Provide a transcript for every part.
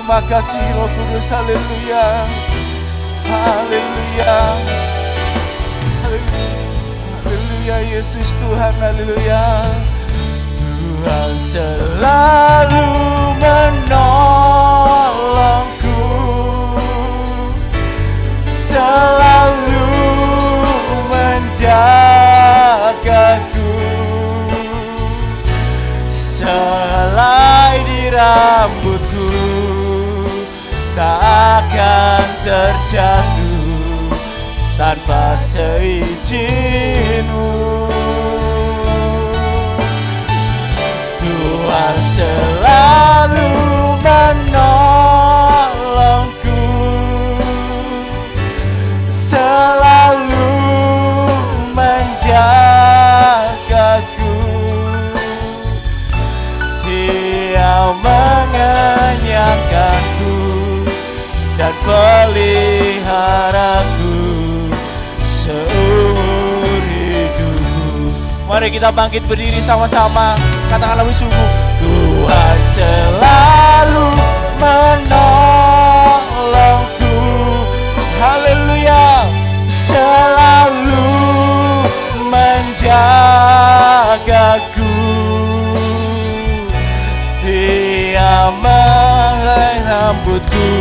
Terima kasih Roh Kudus, haleluya. Haleluya. Haleluya Yesus Tuhan, haleluya. Tuhan selalu menolongku, selalu menjagaku. Selai di rambutku tak akan terjatuh tanpa seizin-Mu. Tuhan selalu menolongku, selalu menjagaku. Dia mengenyangkanku dan peliharaku seumur hidupku. Mari kita bangkit berdiri sama-sama, katakan lebih sungguh. Tuhan selalu menolongku, haleluya, selalu menjagaku. Dia melai rambutku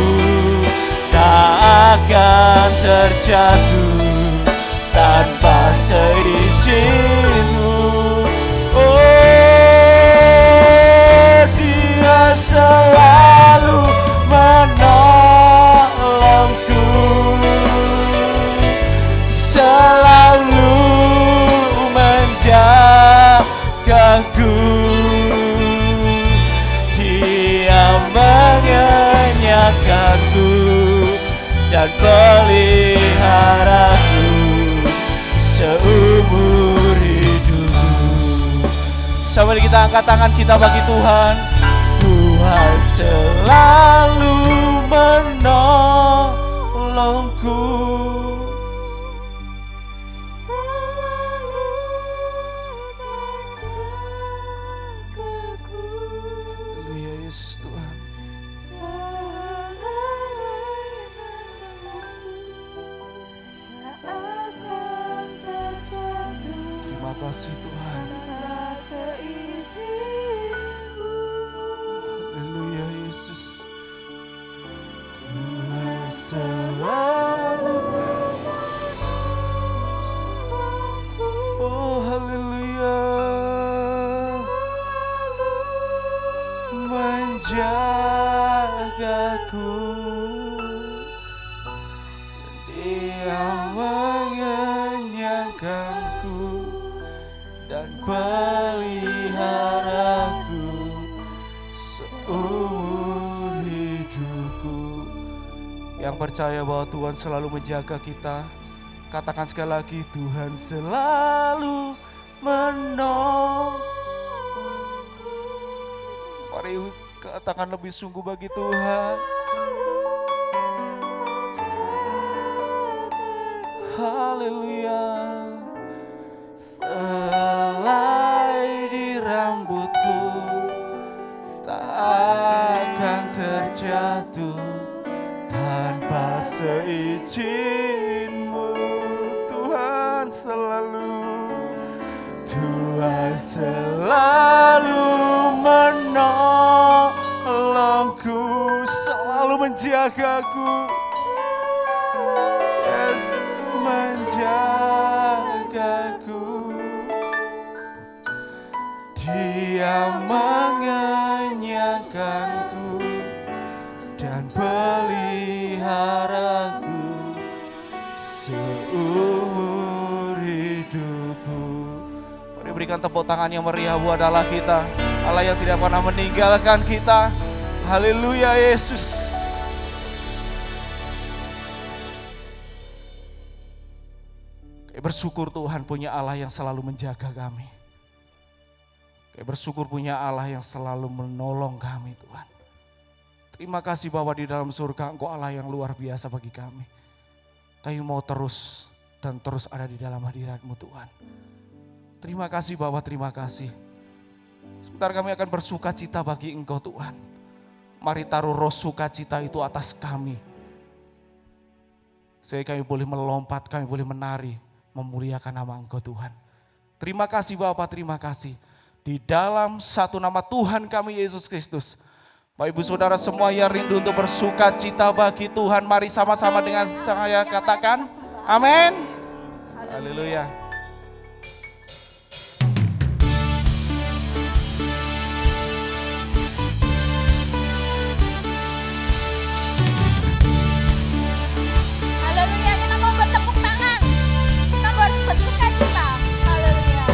tak akan terjatuh tanpa seizin-Mu. Oh, Dia selalu menolongku, selalu menjagaku. Dia mengenyangkanku dan peliharaku seumur hidupku. Sambil kita angkat tangan kita bagi Tuhan. Tuhan selalu menolongku, selalu menjagaku. haleluya Yesus Tuhan. Tak akan terjatuh Terima kasih Tuhan. tanpa seizin-Mu. Haleluya Yesus. Tuhan selalu, oh haleluya, menjagaku. Dia mengenyangkanku dan peliharaku seumur hidupku. Yang percaya bahwa Tuhan selalu menjaga kita, katakan sekali lagi, Tuhan selalu menolongku. Mari katakan lebih sungguh bagi Tuhan. Haleluya. Selai di rambutku tak akan terjatuh tanpa seizin-Mu. Tuhan selalu menolongku, selalu menjagaku. Yes, menjagaku. Dia mengenyangkanku dan peliharaku seumur hidupku. Mari berikan tepuk tangan yang meriah buat Allah kita, Allah yang tidak pernah meninggalkan kita. Haleluya Yesus. Bersyukur Tuhan punya Allah yang selalu menjaga kami. Bersyukur punya Allah yang selalu menolong kami Tuhan. Terima kasih bahwa di dalam surga Engkau Allah yang luar biasa bagi kami. Kami mau terus dan terus ada di dalam hadirat-Mu Tuhan. Terima kasih Bapa, terima kasih. Sebentar kami akan bersuka cita bagi Engkau Tuhan. Mari taruh roh sukacita itu atas kami. Sehingga kami boleh melompat, kami boleh menari, memuliakan nama Engkau Tuhan. Terima kasih Bapa, terima kasih. Di dalam satu nama Tuhan kami Yesus Kristus. Bapak Ibu Saudara semua yang rindu untuk bersukacita bagi Tuhan, mari sama-sama dengan saya katakan, amin. Haleluya. Haleluya, kita mau bertepuk tangan. Kita bersuka cita. Haleluya.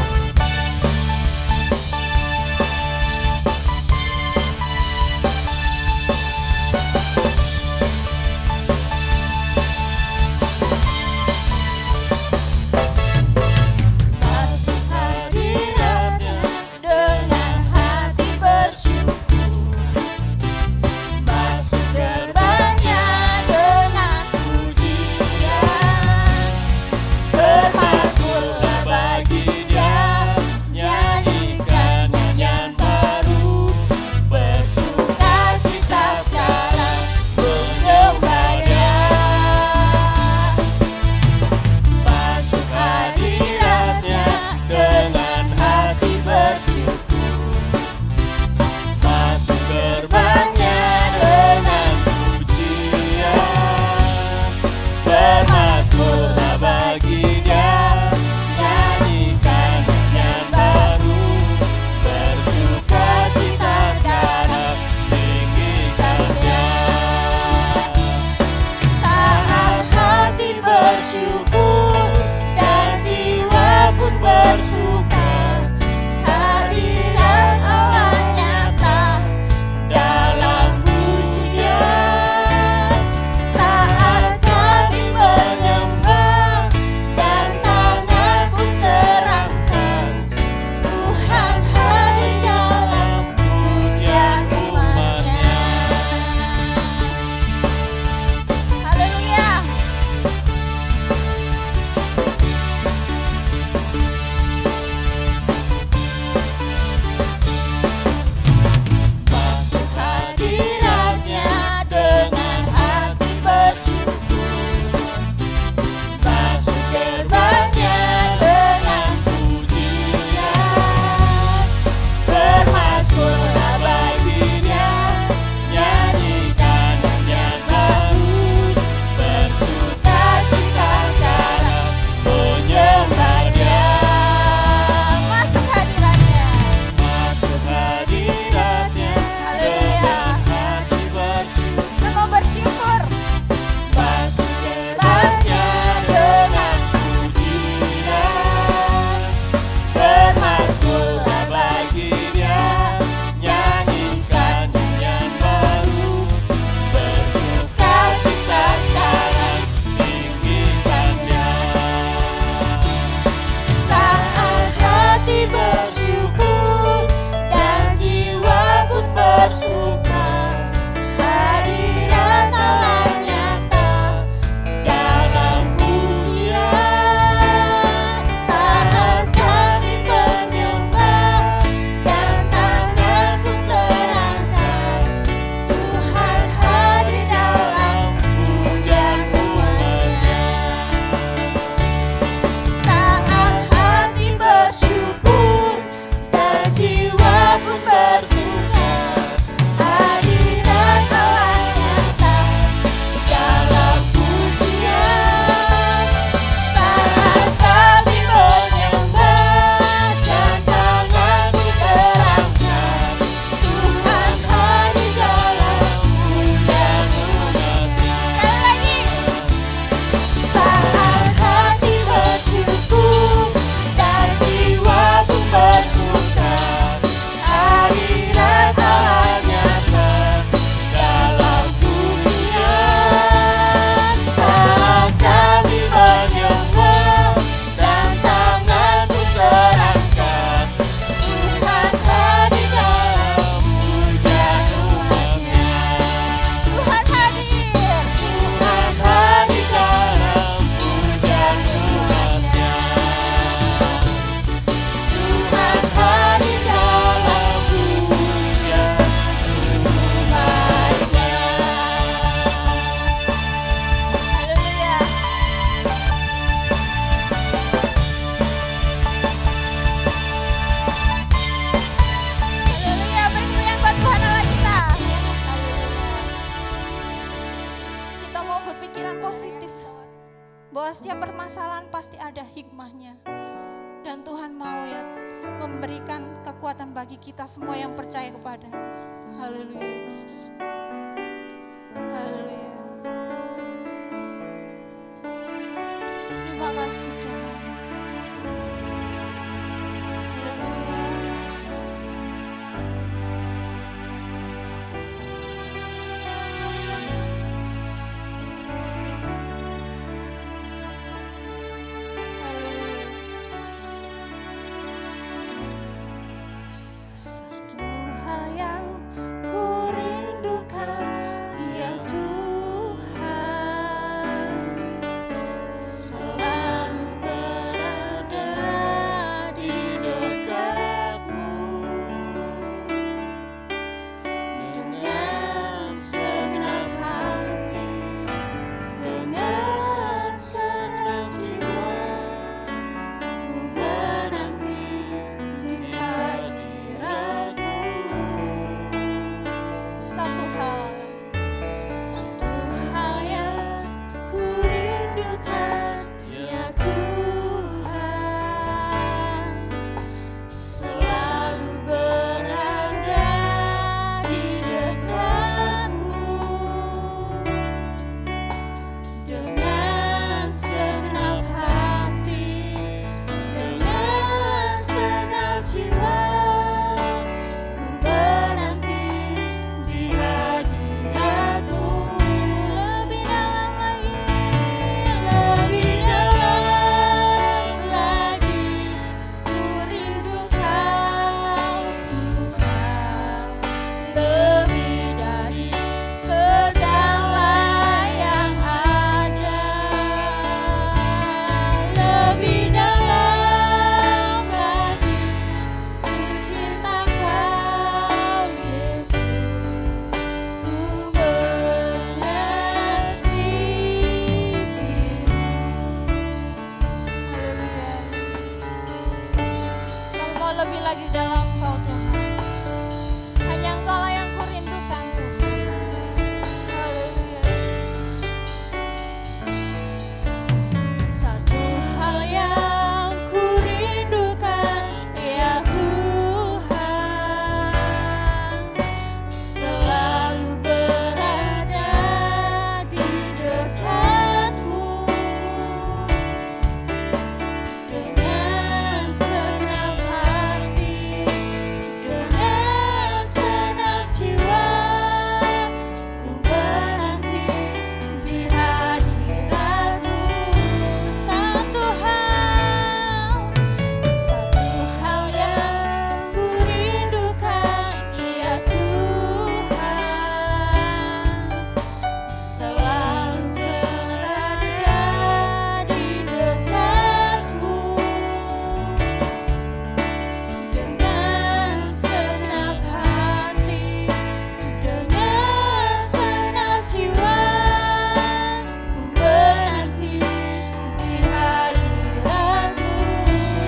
bahwa setiap permasalahan pasti ada hikmahnya. Dan Tuhan mau ya memberikan kekuatan bagi kita semua yang percaya kepada. Haleluya Yesus. Haleluya. Terima kasih Tuhan. Haleluya Yesus. Satu hal yang ku rindukan, ya Tuhan, selalu berada di dekat-Mu dengan segenap hati, dengan segenap jiwa. Ku menanti di hadirat-Mu. Satu hal yang ku rindukan, ya Tuhan, selalu berada di dekat-Mu dengan segenap hati, dengan segenap jiwa. Ku menanti di hadirat-Mu. Lebih dalam lagi, lebih dalam lagi, ku rindu Kau Tuhan, lebih dari segala yang ada. Lebih dalam lagi, ku cinta Kau Yesus, ku mengasihi-Mu. Haleluya. Kami mau lebih lagi dalam Kau Tuhan. Hanya Engkau-lah yang ku rindukan Tuhan. Haleluya Yesus. Satu hal yang ku rindukan, ya Tuhan, selalu berada di dekat-Mu dengan segenap hati, dengan segenap jiwa. Ku menanti di hadirat-Mu. Satu hal yang ku rindukan, ya Tuhan, selalu berada di dekat-Mu dengan segenap hati, dengan segenap jiwa. Ku menanti di hadirat-Mu.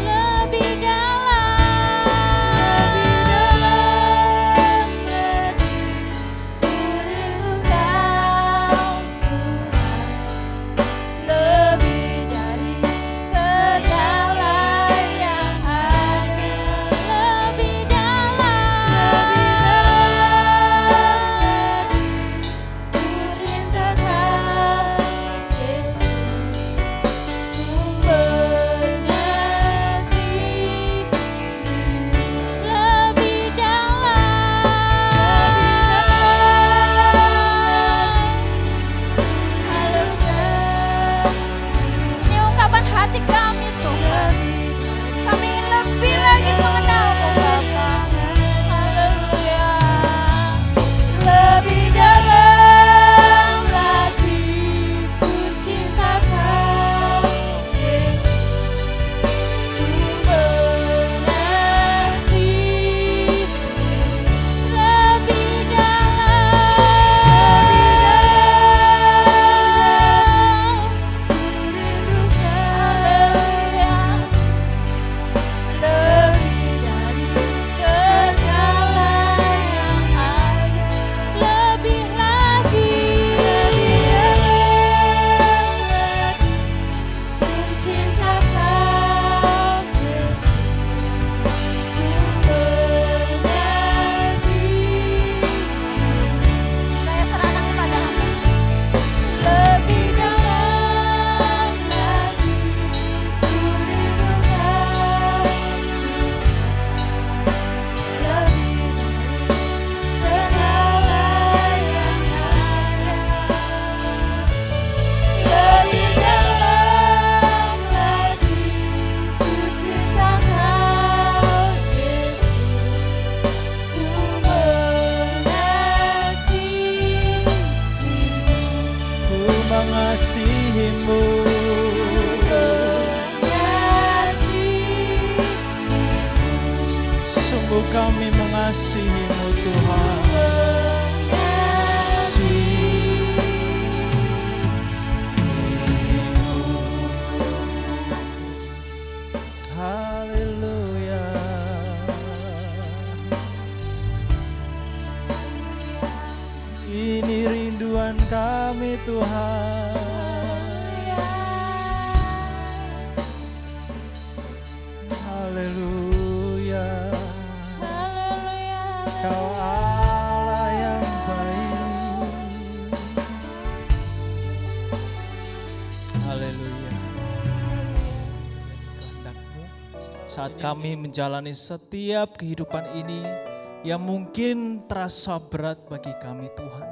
Lebih dalam lagi, ku rindu Kau Tuhan, lebih dari segala yang ada. Lebih dalam, ku cinta Kau Yesus, ku mengasihi-Mu. Lebih dalam, haleluya. Ini ungkapan hati kami Tuhan. Kami ingin lebih lagi mengenal-Mu Bapa. Haleluya. Lebih dalam lagi, ku cinta Kau Yesus, ku mengasihi-Mu. Lebih dalam, haleluya. Lebih Oh, kami mengasihi-Mu Tuhan. Haleluya. Ini rinduan kami Tuhan. Haleluya. Kau Allah yang baik. Haleluya. Kehendak-Mu saat kami menjalani setiap kehidupan ini yang mungkin terasa berat bagi kami Tuhan.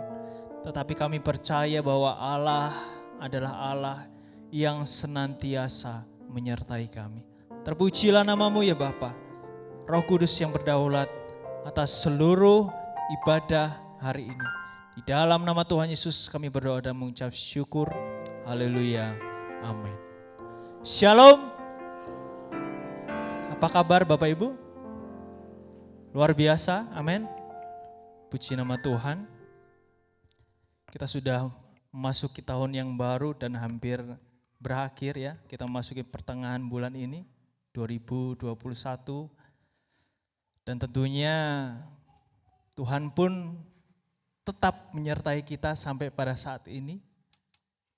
Tetapi kami percaya bahwa Allah adalah Allah yang senantiasa menyertai kami. Terpujilah nama-Mu ya Bapa. Roh Kudus yang berdaulat atas seluruh ibadah hari ini. Di dalam nama Tuhan Yesus kami berdoa dan mengucap syukur. Haleluya. Amin. Shalom. Apa kabar Bapak Ibu? Luar biasa. Amin. Puji nama Tuhan. Kita sudah memasuki tahun yang baru dan hampir berakhir ya. Kita memasuki pertengahan bulan ini 2021. Dan tentunya Tuhan pun tetap menyertai kita sampai pada saat ini.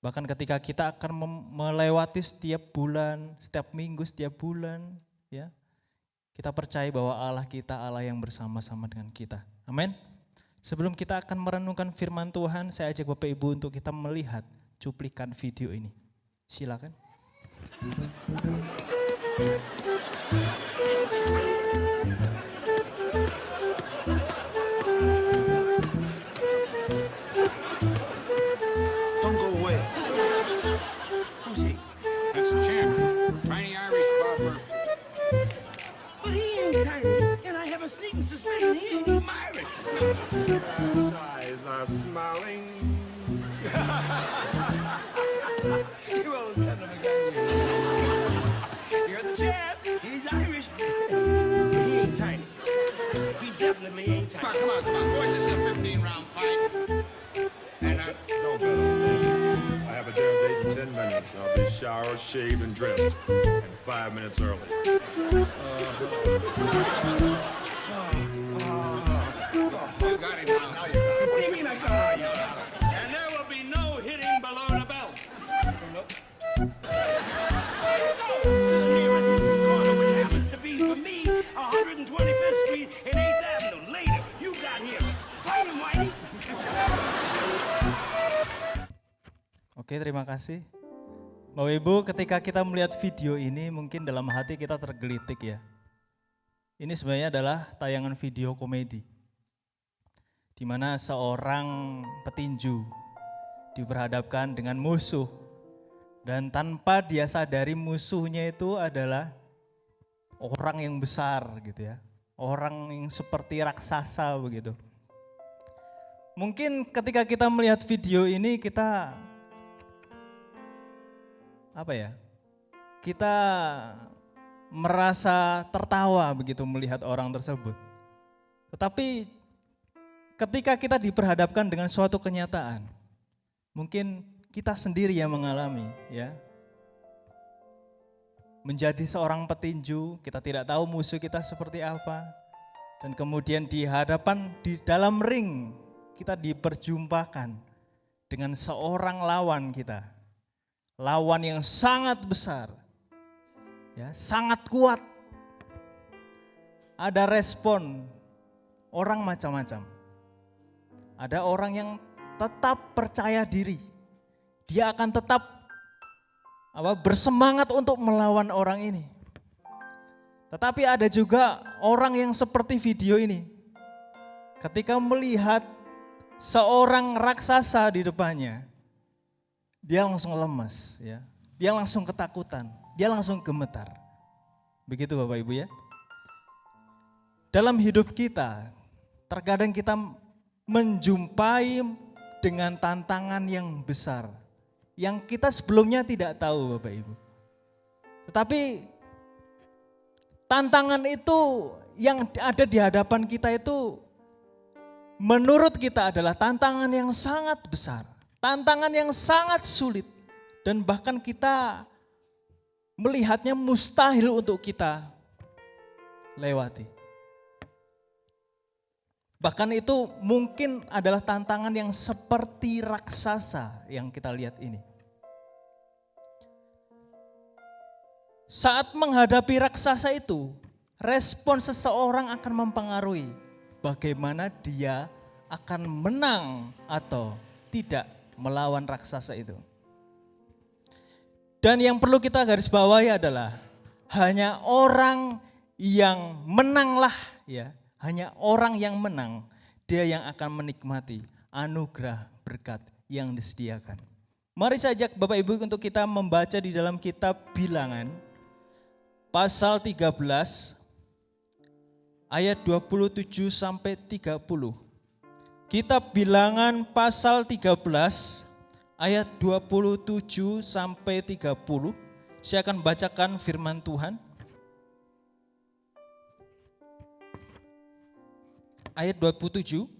Bahkan ketika kita akan melewati setiap bulan, setiap minggu, setiap bulan, ya, kita percaya bahwa Allah kita Allah yang bersama-sama dengan kita. Amin. Sebelum kita akan merenungkan firman Tuhan, saya ajak Bapak Ibu untuk kita melihat cuplikan video ini. Silakan. Don't go away. Who's he? That's the champion. Tiny Irish Bob Murphy. But he ain't tiny, and I have a sneaking suspicion he ain't even Irish. His eyes are smiling. You old son of a gun. You're the champ. He's Irish. He ain't tiny. He definitely ain't tiny. Come on. Boys, this is a 15-round fight. And Don't bet on me. I have a damn date in 10 minutes. I'll be showered, shaved, and dressed. And 5 minutes early. you got him now. Now you got him. What do you mean I got you? And there will be no hitting below the belt. The nearest exit corner, which happens to be for me, 125th Street and 8th Avenue. Later, you got him. Fight him, Whitey. Oke, terima kasih. Bapak Ibu, ketika kita melihat video ini mungkin dalam hati kita tergelitik ya. Ini sebenarnya adalah tayangan video komedi. Di mana seorang petinju diperhadapkan dengan musuh. Dan tanpa dia sadari musuhnya itu adalah orang yang besar gitu ya. Orang yang seperti raksasa begitu. Mungkin ketika kita melihat video ini kita kita merasa tertawa begitu melihat orang tersebut. Tetapi ketika kita diperhadapkan dengan suatu kenyataan, mungkin kita sendiri yang mengalami ya. Menjadi seorang petinju, kita tidak tahu musuh kita seperti apa. Dan kemudian di dalam ring kita diperjumpakan dengan seorang lawan kita. Lawan yang sangat besar, ya, sangat kuat. Ada respon orang macam-macam. Ada orang yang tetap percaya diri. Dia akan tetap bersemangat untuk melawan orang ini. Tetapi ada juga orang yang seperti video ini. Ketika melihat seorang raksasa di depannya, dia langsung lemas, ya. Dia langsung ketakutan, dia langsung gemetar. Begitu Bapak Ibu ya. Dalam hidup kita, terkadang kita menjumpai dengan tantangan yang besar, yang kita sebelumnya tidak tahu Bapak Ibu. Tetapi tantangan itu yang ada di hadapan kita itu menurut kita adalah tantangan yang sangat besar, tantangan yang sangat sulit, dan bahkan kita melihatnya mustahil untuk kita lewati. Bahkan itu mungkin adalah tantangan yang seperti raksasa yang kita lihat ini. Saat menghadapi raksasa itu, respon seseorang akan mempengaruhi bagaimana dia akan menang atau tidak melawan raksasa itu. Dan yang perlu kita garis bawahi adalah hanya orang yang menanglah, ya, hanya orang yang menang, dia yang akan menikmati anugerah berkat yang disediakan. Mari saya ajak Bapak Ibu untuk kita membaca di dalam kitab Bilangan pasal 13 ayat 27 sampai 30. Kitab Bilangan pasal 13 ayat 27 sampai 30. Saya akan bacakan firman Tuhan. Ayat 27.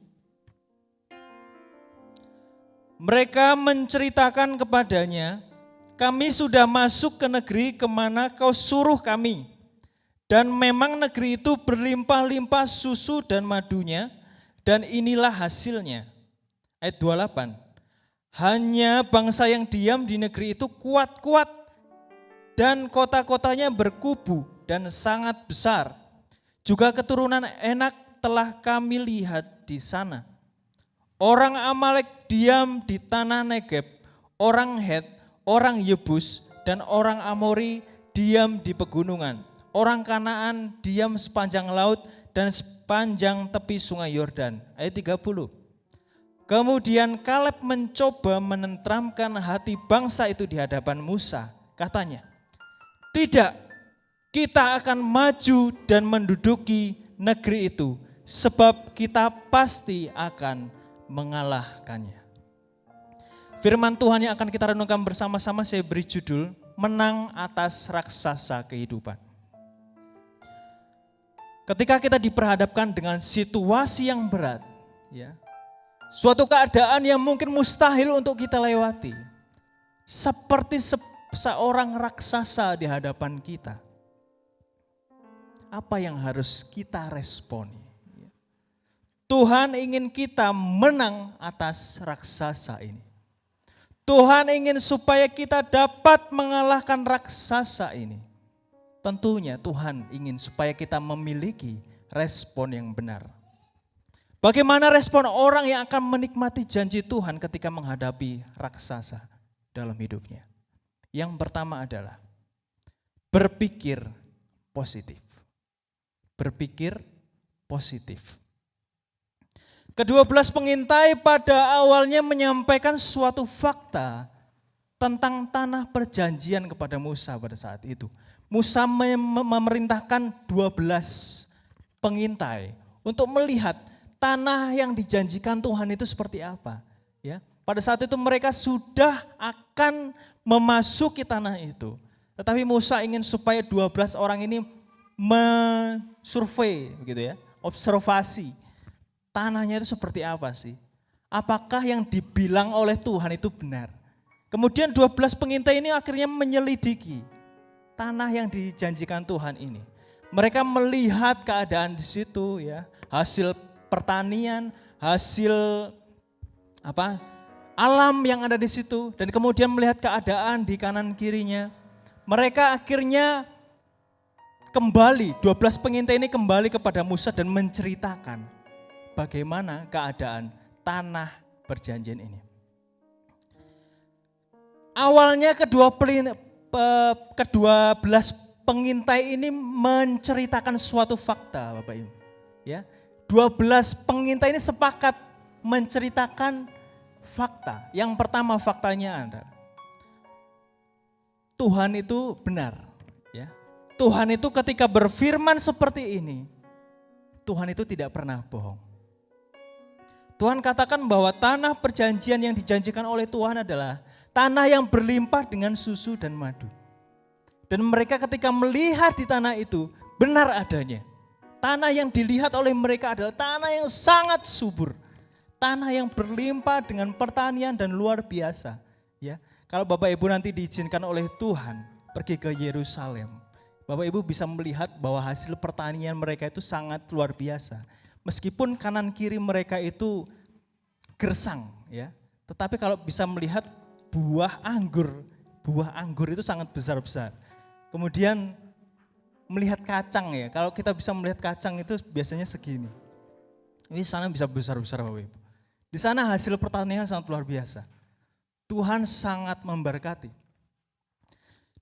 Mereka menceritakan kepadanya, kami sudah masuk ke negeri kemana kau suruh kami. Dan memang negeri itu berlimpah-limpah susu dan madunya, dan inilah hasilnya. Ayat 28. Hanya bangsa yang diam di negeri itu kuat-kuat, dan kota-kotanya berkubu dan sangat besar. Juga keturunan Enak telah kami lihat di sana. Orang Amalek diam di tanah Negeb, orang Het, orang Yebus, dan orang Amori diam di pegunungan. Orang Kanaan diam sepanjang laut dan sepanjang tepi sungai Yordan. Ayat 30. Kemudian Kaleb mencoba menenteramkan hati bangsa itu di hadapan Musa. Katanya, tidak, kita akan maju dan menduduki negeri itu, sebab kita pasti akan mengalahkannya. Firman Tuhan yang akan kita renungkan bersama-sama saya beri judul, Menang atas Raksasa Kehidupan. Ketika kita diperhadapkan dengan situasi yang berat, ya, suatu keadaan yang mungkin mustahil untuk kita lewati, seperti seorang raksasa di hadapan kita, apa yang harus kita responi? Tuhan ingin kita menang atas raksasa ini. Tuhan ingin supaya kita dapat mengalahkan raksasa ini. Tentunya Tuhan ingin supaya kita memiliki respon yang benar. Bagaimana respon orang yang akan menikmati janji Tuhan ketika menghadapi raksasa dalam hidupnya? Yang pertama adalah berpikir positif. Berpikir positif. Ke-12 pengintai pada awalnya menyampaikan suatu fakta tentang tanah perjanjian kepada Musa pada saat itu. Musa memerintahkan 12 pengintai untuk melihat tanah yang dijanjikan Tuhan itu seperti apa. Ya, pada saat itu mereka sudah akan memasuki tanah itu. Tetapi Musa ingin supaya 12 orang ini mensurvei, begitu ya, observasi. Tanahnya itu seperti apa sih? Apakah yang dibilang oleh Tuhan itu benar? Kemudian 12 pengintai ini akhirnya menyelidiki tanah yang dijanjikan Tuhan ini. Mereka melihat keadaan di situ, ya, hasil pertanian, hasil alam yang ada di situ, dan kemudian melihat keadaan di kanan kirinya. Mereka akhirnya kembali, 12 pengintai ini kembali kepada Musa dan menceritakan bagaimana keadaan tanah perjanjian ini. Awalnya ke-12 pengintai ini menceritakan suatu fakta, Bapak Ibu. Ya, 12 pengintai ini sepakat menceritakan fakta. Yang pertama faktanya adalah Tuhan itu benar. Ya, Tuhan itu ketika berfirman seperti ini, Tuhan itu tidak pernah bohong. Tuhan katakan bahwa tanah perjanjian yang dijanjikan oleh Tuhan adalah tanah yang berlimpah dengan susu dan madu. Dan mereka ketika melihat di tanah itu benar adanya. tanah yang dilihat oleh mereka adalah tanah yang sangat subur. Tanah yang berlimpah dengan pertanian dan luar biasa. Ya, kalau Bapak Ibu nanti diizinkan oleh Tuhan pergi ke Yerusalem, Bapak Ibu bisa melihat bahwa hasil pertanian mereka itu sangat luar biasa. Meskipun kanan kiri mereka itu gersang, ya, tetapi kalau bisa melihat buah anggur itu sangat besar-besar. Kemudian melihat kacang, ya, kalau kita bisa melihat kacang itu biasanya segini. Ini sana bisa besar-besar Bapak Ibu. Di sana hasil pertanian sangat luar biasa. Tuhan sangat memberkati.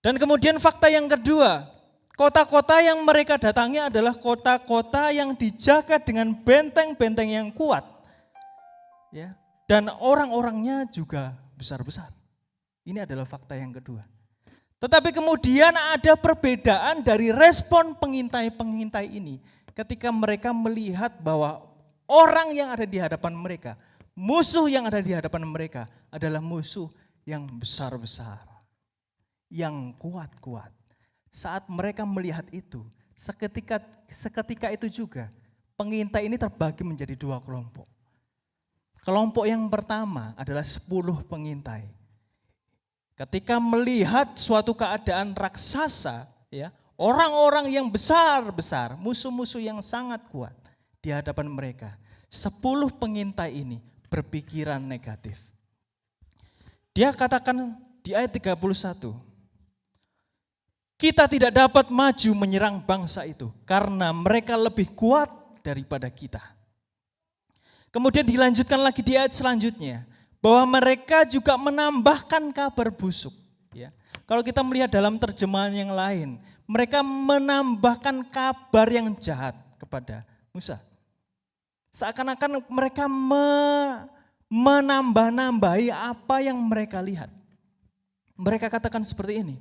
Dan kemudian fakta yang kedua, kota-kota yang mereka datangi adalah kota-kota yang dijaga dengan benteng-benteng yang kuat. Ya, dan orang-orangnya juga besar-besar. Ini adalah fakta yang kedua. Tetapi kemudian ada perbedaan dari respon pengintai-pengintai ini ketika mereka melihat bahwa orang yang ada di hadapan mereka, musuh yang ada di hadapan mereka adalah musuh yang besar-besar, yang kuat-kuat. Saat mereka melihat itu, seketika itu juga pengintai ini terbagi menjadi dua kelompok. Kelompok yang pertama adalah 10 pengintai. Ketika melihat suatu keadaan raksasa, ya, orang-orang yang besar-besar, musuh-musuh yang sangat kuat di hadapan mereka, 10 pengintai ini berpikiran negatif. Dia katakan di ayat 31, kita tidak dapat maju menyerang bangsa itu karena mereka lebih kuat daripada kita. Kemudian dilanjutkan lagi di ayat selanjutnya, bahwa mereka juga menambahkan kabar busuk. Ya. Kalau kita melihat dalam terjemahan yang lain, mereka menambahkan kabar yang jahat kepada Musa. Seakan-akan mereka menambah-nambahi apa yang mereka lihat. Mereka katakan seperti ini,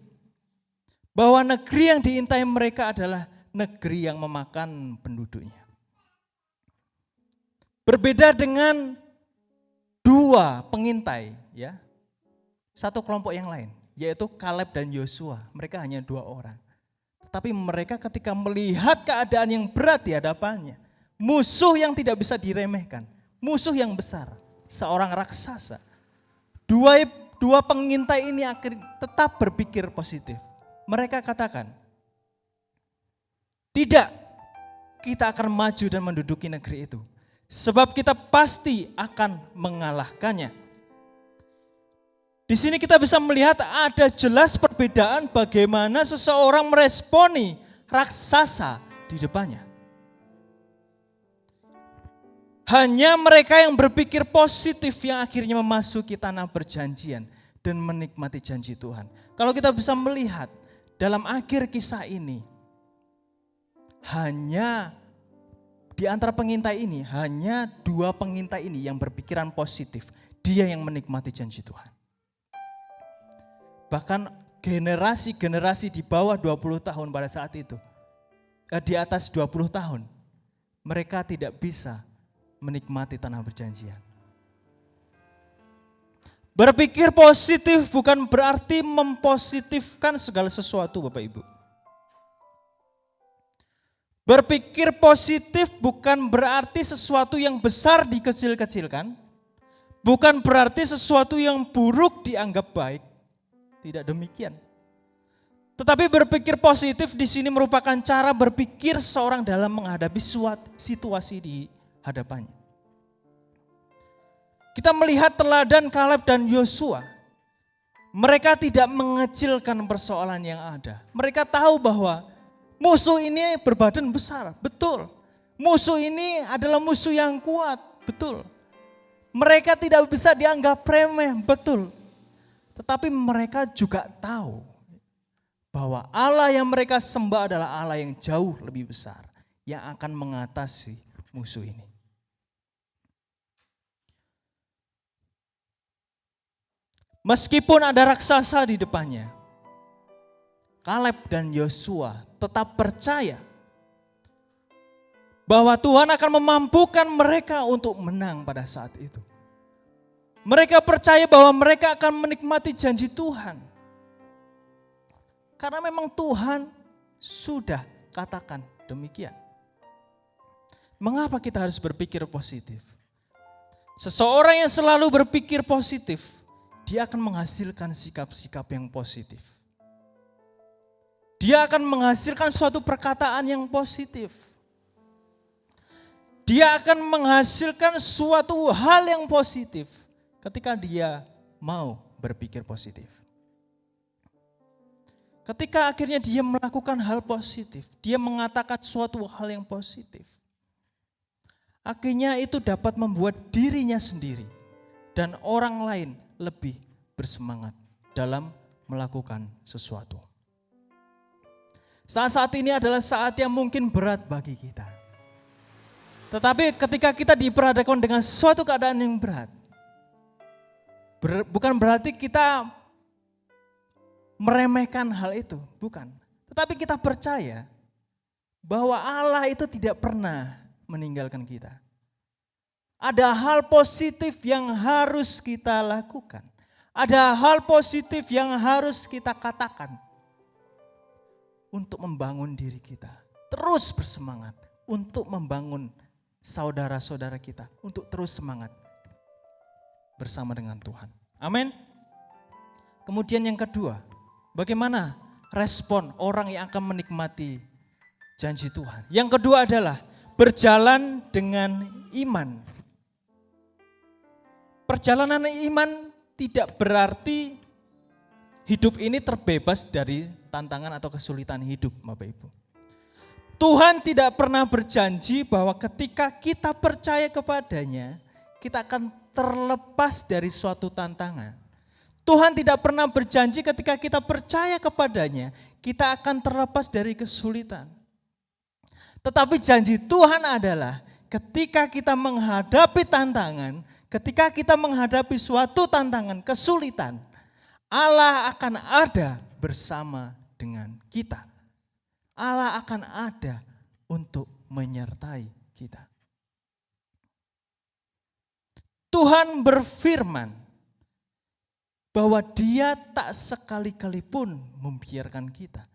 bahwa negeri yang diintai mereka adalah negeri yang memakan penduduknya. Berbeda dengan 2 pengintai, ya, satu kelompok yang lain, yaitu Kaleb dan Yosua. Mereka hanya 2 orang. Tetapi mereka ketika melihat keadaan yang berat di hadapannya, musuh yang tidak bisa diremehkan, musuh yang besar, seorang raksasa. Dua pengintai ini tetap berpikir positif. Mereka katakan, tidak, kita akan maju dan menduduki negeri itu. Sebab kita pasti akan mengalahkannya. Di sini kita bisa melihat ada jelas perbedaan bagaimana seseorang meresponi raksasa di depannya. Hanya mereka yang berpikir positif yang akhirnya memasuki tanah perjanjian dan menikmati janji Tuhan. Kalau kita bisa melihat dalam akhir kisah ini, hanya di antara pengintai ini, hanya 2 pengintai ini yang berpikiran positif. Dia yang menikmati janji Tuhan. Bahkan generasi-generasi di bawah 20 tahun pada saat itu, di atas 20 tahun, mereka tidak bisa menikmati tanah perjanjian. Berpikir positif bukan berarti mempositifkan segala sesuatu, Bapak Ibu. Berpikir positif bukan berarti sesuatu yang besar dikecil-kecilkan, bukan berarti sesuatu yang buruk dianggap baik. Tidak demikian. Tetapi berpikir positif di sini merupakan cara berpikir seorang dalam menghadapi suatu situasi di hadapannya. Kita melihat teladan Kaleb dan Yosua. Mereka tidak mengecilkan persoalan yang ada. Mereka tahu bahwa musuh ini berbadan besar, betul. Musuh ini adalah musuh yang kuat, betul. Mereka tidak bisa dianggap remeh, betul. Tetapi mereka juga tahu bahwa Allah yang mereka sembah adalah Allah yang jauh lebih besar, yang akan mengatasi musuh ini. Meskipun ada raksasa di depannya, Kaleb dan Yosua tetap percaya bahwa Tuhan akan memampukan mereka untuk menang pada saat itu. Mereka percaya bahwa mereka akan menikmati janji Tuhan. Karena memang Tuhan sudah katakan demikian. Mengapa kita harus berpikir positif? Seseorang yang selalu berpikir positif, dia akan menghasilkan sikap-sikap yang positif. Dia akan menghasilkan suatu perkataan yang positif. Dia akan menghasilkan suatu hal yang positif ketika dia mau berpikir positif. Ketika akhirnya dia melakukan hal positif, dia mengatakan suatu hal yang positif. Akhirnya itu dapat membuat dirinya sendiri dan orang lain lebih bersemangat dalam melakukan sesuatu. Saat-saat ini adalah saat yang mungkin berat bagi kita. Tetapi ketika kita diperhadapkan dengan suatu keadaan yang berat, bukan berarti kita meremehkan hal itu, bukan. Tetapi kita percaya bahwa Allah itu tidak pernah meninggalkan kita. Ada hal positif yang harus kita lakukan. Ada hal positif yang harus kita katakan untuk membangun diri kita. Terus bersemangat untuk membangun saudara-saudara kita, untuk terus semangat bersama dengan Tuhan. Amin. Kemudian yang kedua, bagaimana respon orang yang akan menikmati janji Tuhan? Yang kedua adalah berjalan dengan iman. Perjalanan iman tidak berarti hidup ini terbebas dari tantangan atau kesulitan hidup, Bapak Ibu. Tuhan tidak pernah berjanji bahwa ketika kita percaya kepadanya, kita akan terlepas dari suatu tantangan. Tuhan tidak pernah berjanji ketika kita percaya kepadanya, kita akan terlepas dari kesulitan. Tetapi janji Tuhan adalah ketika kita menghadapi tantangan, ketika kita menghadapi suatu tantangan, kesulitan, Allah akan ada bersama dengan kita. Allah akan ada untuk menyertai kita. Tuhan berfirman bahwa Dia tak sekali-kali pun membiarkan kita.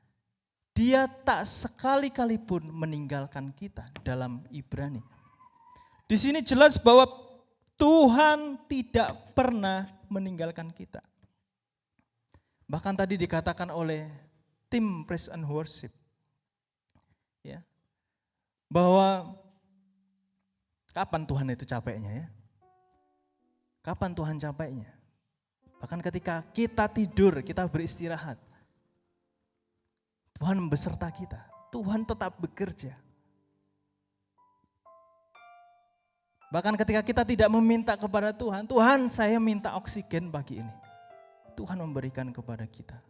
Dia tak sekali-kali pun meninggalkan kita dalam Ibrani. Di sini jelas bahwa Tuhan tidak pernah meninggalkan kita. Bahkan tadi dikatakan oleh tim Praise and Worship, ya, bahwa kapan Tuhan itu capeknya, ya? Kapan Tuhan capeknya? Bahkan ketika kita tidur, kita beristirahat, Tuhan beserta kita. Tuhan tetap bekerja. Bahkan ketika kita tidak meminta kepada Tuhan, Tuhan saya minta oksigen pagi ini. Tuhan memberikan kepada kita.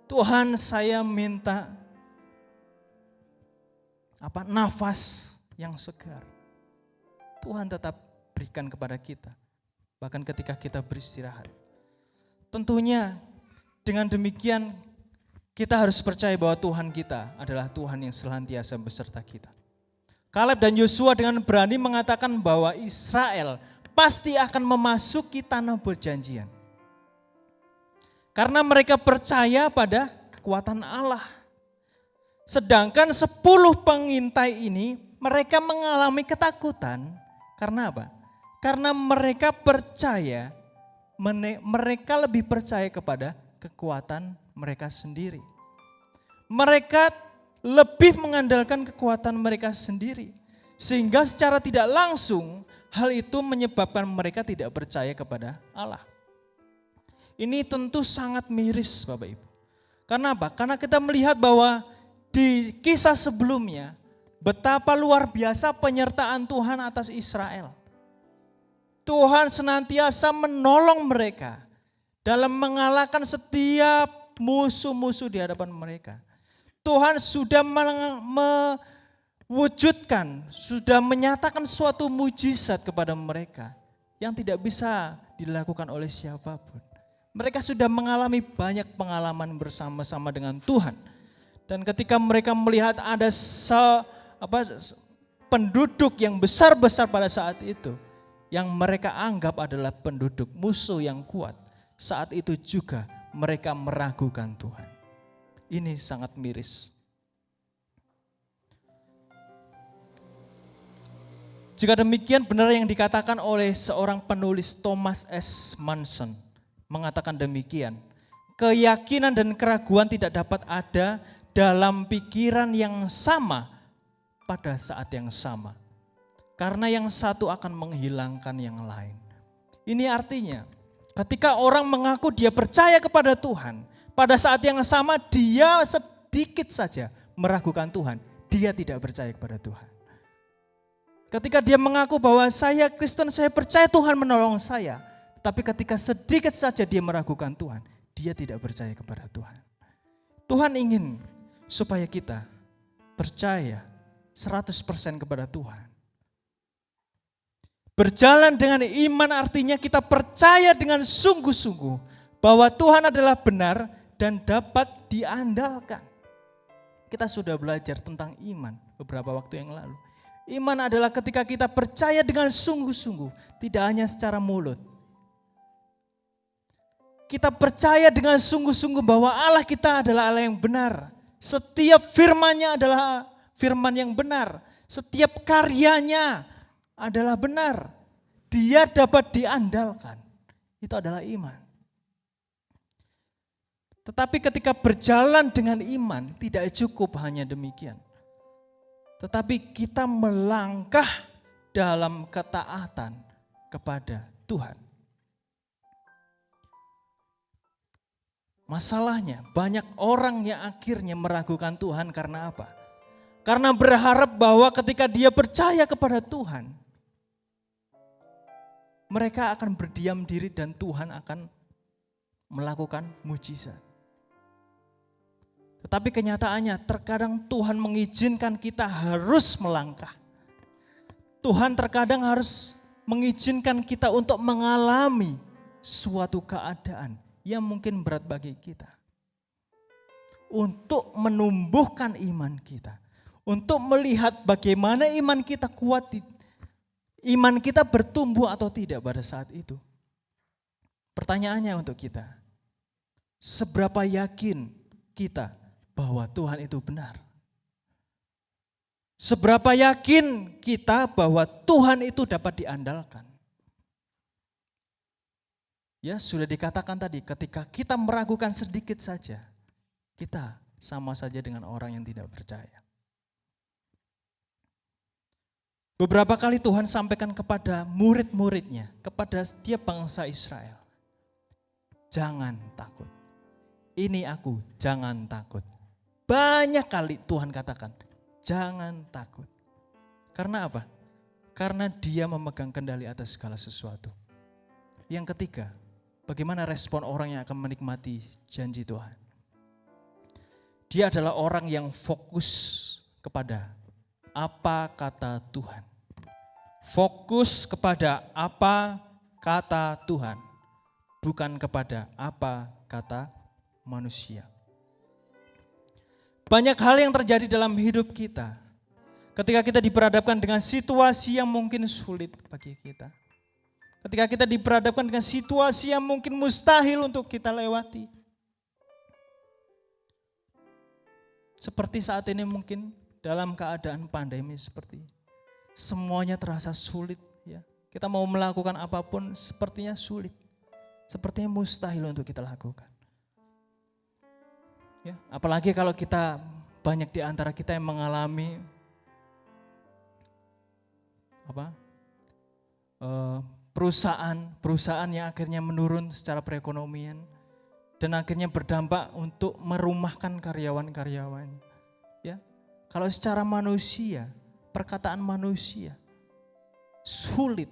Tuhan saya minta nafas yang segar. Tuhan tetap berikan kepada kita. Bahkan ketika kita beristirahat. Tentunya dengan demikian kita harus percaya bahwa Tuhan kita adalah Tuhan yang senantiasa beserta kita. Kaleb dan Yosua dengan berani mengatakan bahwa Israel pasti akan memasuki tanah perjanjian. Karena mereka percaya pada kekuatan Allah. Sedangkan 10 pengintai ini mereka mengalami ketakutan. Karena apa? Karena mereka percaya, mereka lebih percaya kepada kekuatan mereka sendiri. Mereka lebih mengandalkan kekuatan mereka sendiri. Sehingga secara tidak langsung hal itu menyebabkan mereka tidak percaya kepada Allah. Ini tentu sangat miris Bapak Ibu. Karena apa? Karena kita melihat bahwa di kisah sebelumnya betapa luar biasa penyertaan Tuhan atas Israel. Tuhan senantiasa menolong mereka dalam mengalahkan setiap musuh-musuh di hadapan mereka. Tuhan sudah mewujudkan, sudah menyatakan suatu mujizat kepada mereka yang tidak bisa dilakukan oleh siapapun. Mereka sudah mengalami banyak pengalaman bersama-sama dengan Tuhan. Dan ketika mereka melihat ada penduduk yang besar-besar pada saat itu, yang mereka anggap adalah penduduk musuh yang kuat, saat itu juga mereka meragukan Tuhan. Ini sangat miris. Jika demikian, benar yang dikatakan oleh seorang penulis Thomas S. Manson, mengatakan demikian, keyakinan dan keraguan tidak dapat ada dalam pikiran yang sama pada saat yang sama. Karena yang satu akan menghilangkan yang lain. Ini artinya, ketika orang mengaku dia percaya kepada Tuhan, pada saat yang sama dia sedikit saja meragukan Tuhan, dia tidak percaya kepada Tuhan. Ketika dia mengaku bahwa saya Kristen, saya percaya Tuhan menolong saya. Tapi ketika sedikit saja dia meragukan Tuhan, dia tidak percaya kepada Tuhan. Tuhan ingin supaya kita percaya 100% kepada Tuhan. Berjalan dengan iman artinya kita percaya dengan sungguh-sungguh bahwa Tuhan adalah benar dan dapat diandalkan. Kita sudah belajar tentang iman beberapa waktu yang lalu. Iman adalah ketika kita percaya dengan sungguh-sungguh, tidak hanya secara mulut. Kita percaya dengan sungguh-sungguh bahwa Allah kita adalah Allah yang benar. Setiap firman-Nya adalah firman yang benar. Setiap karyanya adalah benar. Dia dapat diandalkan. Itu adalah iman. Tetapi ketika berjalan dengan iman, tidak cukup hanya demikian. Tetapi kita melangkah dalam ketaatan kepada Tuhan. Masalahnya banyak orang yang akhirnya meragukan Tuhan karena apa? Karena berharap bahwa ketika dia percaya kepada Tuhan, mereka akan berdiam diri dan Tuhan akan melakukan mujizat. Tetapi kenyataannya terkadang Tuhan mengizinkan kita harus melangkah. Tuhan terkadang harus mengizinkan kita untuk mengalami suatu keadaan yang mungkin berat bagi kita. Untuk menumbuhkan iman kita. Untuk melihat bagaimana iman kita kuat, iman kita bertumbuh atau tidak pada saat itu. Pertanyaannya untuk kita, seberapa yakin kita bahwa Tuhan itu benar? Seberapa yakin kita bahwa Tuhan itu dapat diandalkan? Ya, sudah dikatakan tadi, ketika kita meragukan sedikit saja, kita sama saja dengan orang yang tidak percaya. Beberapa kali Tuhan sampaikan kepada murid-muridnya, kepada setiap bangsa Israel, jangan takut. Ini aku, jangan takut. Banyak kali Tuhan katakan, jangan takut. Karena apa? Karena Dia memegang kendali atas segala sesuatu. Yang ketiga, bagaimana respon orang yang akan menikmati janji Tuhan? Dia adalah orang yang fokus kepada apa kata Tuhan. Fokus kepada apa kata Tuhan, bukan kepada apa kata manusia. Banyak hal yang terjadi dalam hidup kita ketika kita diperhadapkan dengan situasi yang mungkin sulit bagi kita. Ketika kita diperhadapkan dengan situasi yang mungkin mustahil untuk kita lewati. Seperti saat ini mungkin dalam keadaan pandemi seperti ini. Semuanya terasa sulit. Ya. Kita mau melakukan apapun sepertinya sulit. Sepertinya mustahil untuk kita lakukan. Ya, apalagi kalau kita banyak di antara kita yang mengalami perusahaan yang akhirnya menurun secara perekonomian dan akhirnya berdampak untuk merumahkan karyawan-karyawan. Ya, kalau secara manusia, perkataan manusia sulit,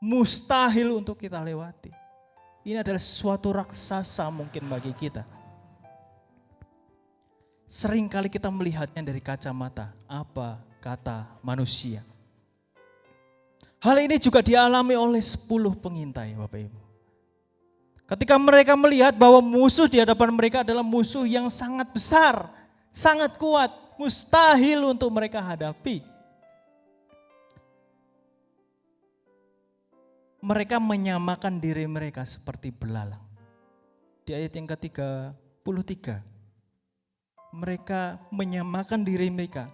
mustahil untuk kita lewati. Ini adalah suatu raksasa mungkin bagi kita. Seringkali kita melihatnya dari kacamata apa kata manusia. Hal ini juga dialami oleh 10 pengintai Bapak Ibu. Ketika mereka melihat bahwa musuh di hadapan mereka adalah musuh yang sangat besar, sangat kuat, mustahil untuk mereka hadapi. Mereka menyamakan diri mereka seperti belalang. Di ayat yang ke-33, mereka menyamakan diri mereka.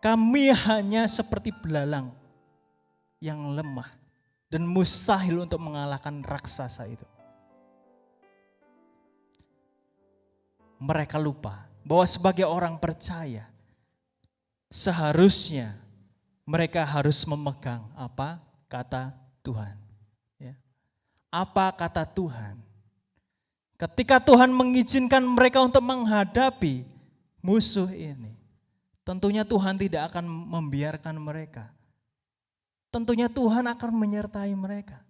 Kami hanya seperti belalang. yang lemah dan mustahil untuk mengalahkan raksasa itu. Mereka lupa bahwa sebagai orang percaya seharusnya mereka harus memegang apa kata Tuhan. Ya. Apa kata Tuhan? Ketika Tuhan mengizinkan mereka untuk menghadapi musuh ini, tentunya Tuhan tidak akan membiarkan mereka. Tentunya Tuhan akan menyertai mereka.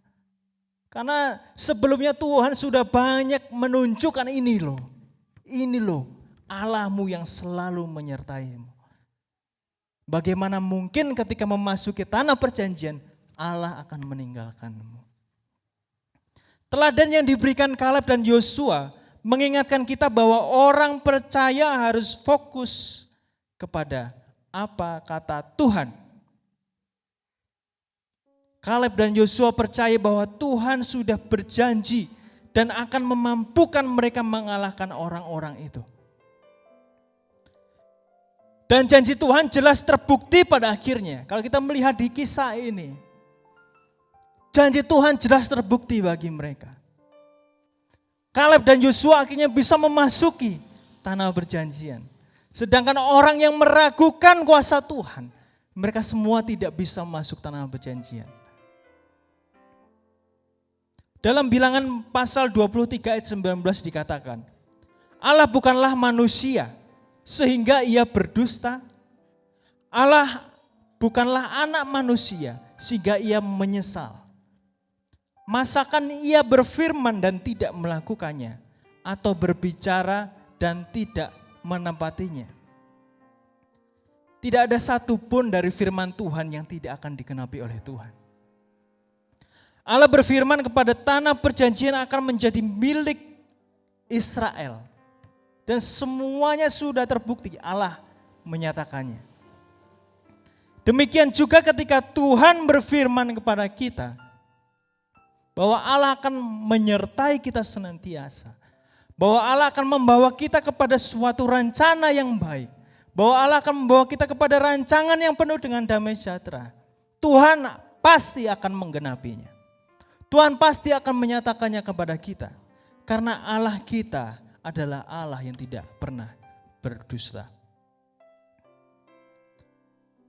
Karena sebelumnya Tuhan sudah banyak menunjukkan ini loh Allahmu yang selalu menyertaimu. Bagaimana mungkin ketika memasuki tanah perjanjian Allah akan meninggalkanmu. Teladan yang diberikan Kaleb dan Yosua mengingatkan kita bahwa orang percaya harus fokus kepada apa kata Tuhan. Kaleb dan Yosua percaya bahwa Tuhan sudah berjanji dan akan memampukan mereka mengalahkan orang-orang itu. Dan janji Tuhan jelas terbukti pada akhirnya. Kalau kita melihat di kisah ini, janji Tuhan jelas terbukti bagi mereka. Kaleb dan Yosua akhirnya bisa memasuki tanah perjanjian. Sedangkan orang yang meragukan kuasa Tuhan, mereka semua tidak bisa masuk tanah perjanjian. Dalam Bilangan pasal 23 ayat 19 dikatakan, Allah bukanlah manusia sehingga ia berdusta. Allah bukanlah anak manusia sehingga ia menyesal. Masakan ia berfirman dan tidak melakukannya, atau berbicara dan tidak menepatinya. Tidak ada satupun dari firman Tuhan yang tidak akan digenapi oleh Tuhan. Allah berfirman kepada tanah perjanjian akan menjadi milik Israel. Dan semuanya sudah terbukti, Allah menyatakannya. Demikian juga ketika Tuhan berfirman kepada kita, bahwa Allah akan menyertai kita senantiasa. Bahwa Allah akan membawa kita kepada suatu rencana yang baik. Bahwa Allah akan membawa kita kepada rancangan yang penuh dengan damai sejahtera. Tuhan pasti akan menggenapinya. Tuhan pasti akan menyatakannya kepada kita. Karena Allah kita adalah Allah yang tidak pernah berdusta.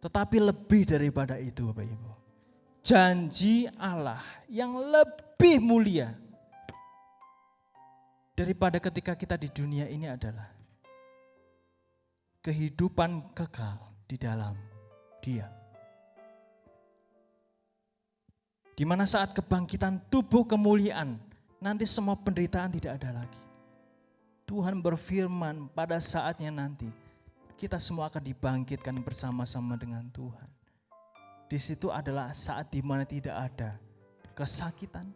Tetapi lebih daripada itu Bapak Ibu. Janji Allah yang lebih mulia daripada ketika kita di dunia ini adalah kehidupan kekal di dalam Dia. Di mana saat kebangkitan tubuh kemuliaan, nanti semua penderitaan tidak ada lagi. Tuhan berfirman pada saatnya nanti, kita semua akan dibangkitkan bersama-sama dengan Tuhan. Di situ adalah saat di mana tidak ada kesakitan,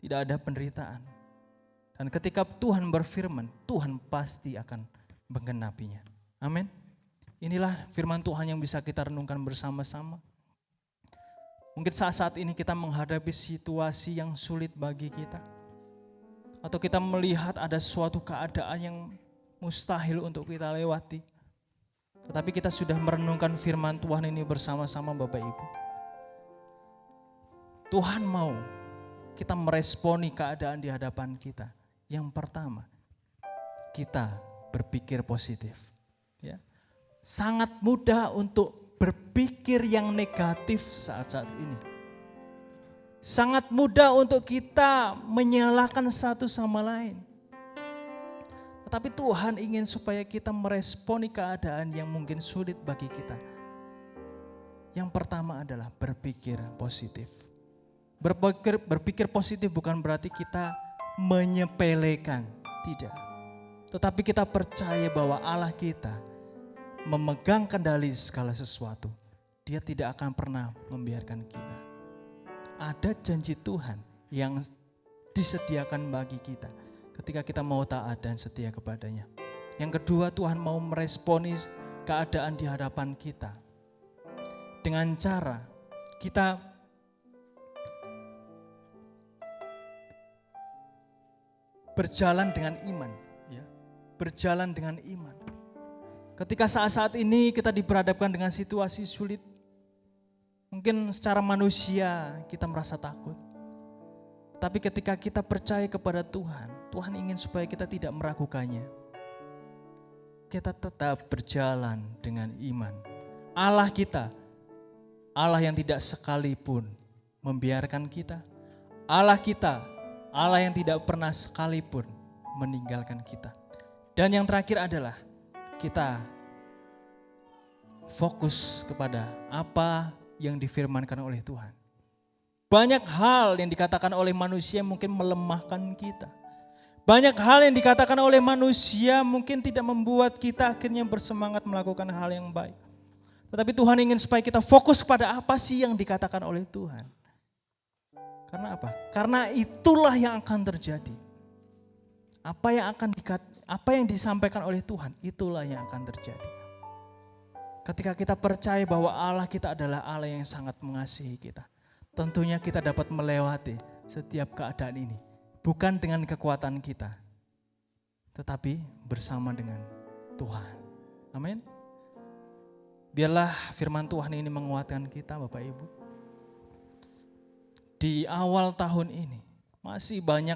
tidak ada penderitaan. Dan ketika Tuhan berfirman, Tuhan pasti akan menggenapinya. Amin. Inilah firman Tuhan yang bisa kita renungkan bersama-sama. Mungkin saat ini kita menghadapi situasi yang sulit bagi kita. Atau kita melihat ada suatu keadaan yang mustahil untuk kita lewati. Tetapi kita sudah merenungkan firman Tuhan ini bersama-sama Bapak Ibu. Tuhan mau kita meresponi keadaan di hadapan kita. Yang pertama, kita berpikir positif. Ya. Sangat mudah untuk berpikir yang negatif saat-saat ini. Sangat mudah untuk kita menyalahkan satu sama lain. Tetapi Tuhan ingin supaya kita meresponi keadaan yang mungkin sulit bagi kita. Yang pertama adalah berpikir positif. Berpikir positif bukan berarti kita menyepelekan, tidak. Tetapi kita percaya bahwa Allah kita memegang kendali segala sesuatu. Dia tidak akan pernah membiarkan kita. Ada janji Tuhan yang disediakan bagi kita ketika kita mau taat dan setia kepadanya. Yang kedua, Tuhan mau meresponi keadaan di hadapan kita dengan cara kita berjalan dengan iman, ya. Berjalan dengan iman. Ketika saat-saat ini kita diperhadapkan dengan situasi sulit, Mungkin secara manusia kita merasa takut. Tapi ketika kita percaya kepada Tuhan, Tuhan ingin supaya kita tidak meragukannya. Kita tetap berjalan dengan iman. Allah kita, Allah yang tidak sekalipun membiarkan kita. Allah kita, Allah yang tidak pernah sekalipun meninggalkan kita. Dan yang terakhir adalah kita fokus kepada apa yang difirmankan oleh Tuhan. Banyak hal yang dikatakan oleh manusia mungkin melemahkan kita. Banyak hal yang dikatakan oleh manusia mungkin tidak membuat kita akhirnya bersemangat melakukan hal yang baik. Tetapi Tuhan ingin supaya kita fokus pada apa sih yang dikatakan oleh Tuhan. Karena apa? Karena itulah yang akan terjadi. Apa yang disampaikan oleh Tuhan, itulah yang akan terjadi. Ketika kita percaya bahwa Allah kita adalah Allah yang sangat mengasihi kita, tentunya kita dapat melewati setiap keadaan ini. Bukan dengan kekuatan kita, tetapi bersama dengan Tuhan. Amin. Biarlah firman Tuhan ini menguatkan kita Bapak Ibu. Di awal tahun ini masih banyak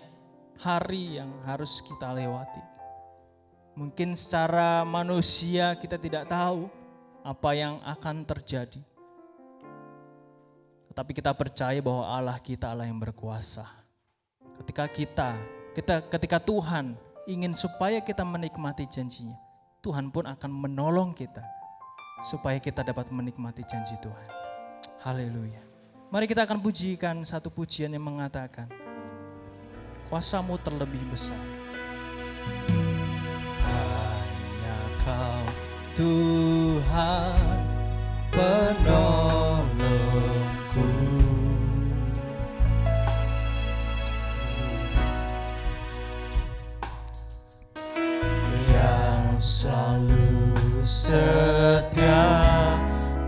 hari yang harus kita lewati. Mungkin secara manusia kita tidak tahu apa yang akan terjadi. Tetapi kita percaya bahwa Allah kita Allah yang berkuasa. Ketika Tuhan ingin supaya kita menikmati janjinya, Tuhan pun akan menolong kita supaya kita dapat menikmati janji Tuhan. Haleluya. Mari kita akan pujikan satu pujian yang mengatakan, kuasa-Mu terlebih besar. Hanya Kau Tuhan penolongku, yang selalu setia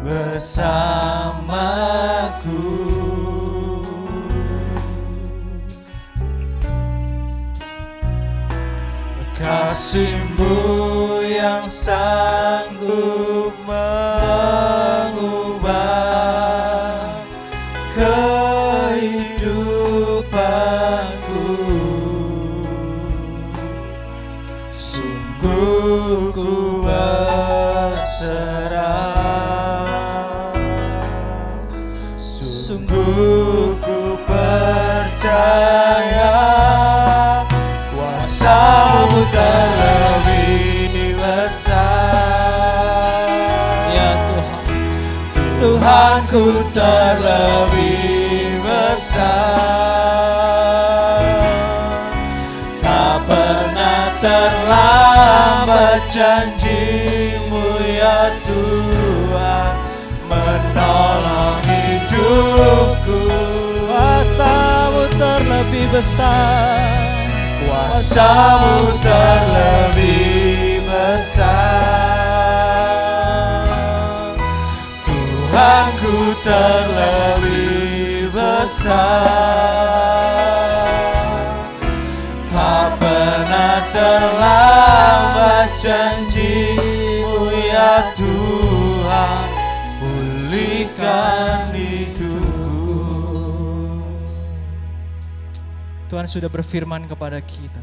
bersamaku. Kasih-Mu yang sanggup mengubah kehidupanku. Sungguh ku berserah, sungguh ku percaya kuasa-Mu terlebih besar. Ya Tuhan, Tuhanku terlebih besar. Tak pernah terlambat janji-Mu ya Tuhan, menolong hidupku. Kuasa-Mu terlebih besar, kuasa-Mu terlebih besar. Tuhanku terlebih besar. Tak pernah terlambat janji-Mu ya Tuhan, pulihkan hidupku. Tuhan sudah berfirman kepada kita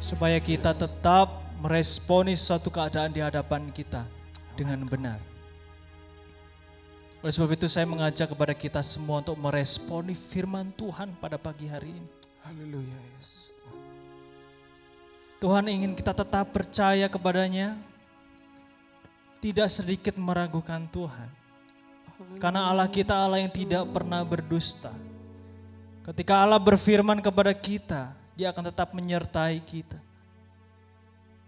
supaya kita tetap meresponi suatu keadaan di hadapan kita dengan benar. Oleh sebab itu saya mengajak kepada kita semua untuk meresponi firman Tuhan pada pagi hari ini. Haleluya Yesus. Tuhan ingin kita tetap percaya kepadanya, tidak sedikit meragukan Tuhan. Karena Allah kita Allah yang tidak pernah berdusta. Ketika Allah berfirman kepada kita, Dia akan tetap menyertai kita.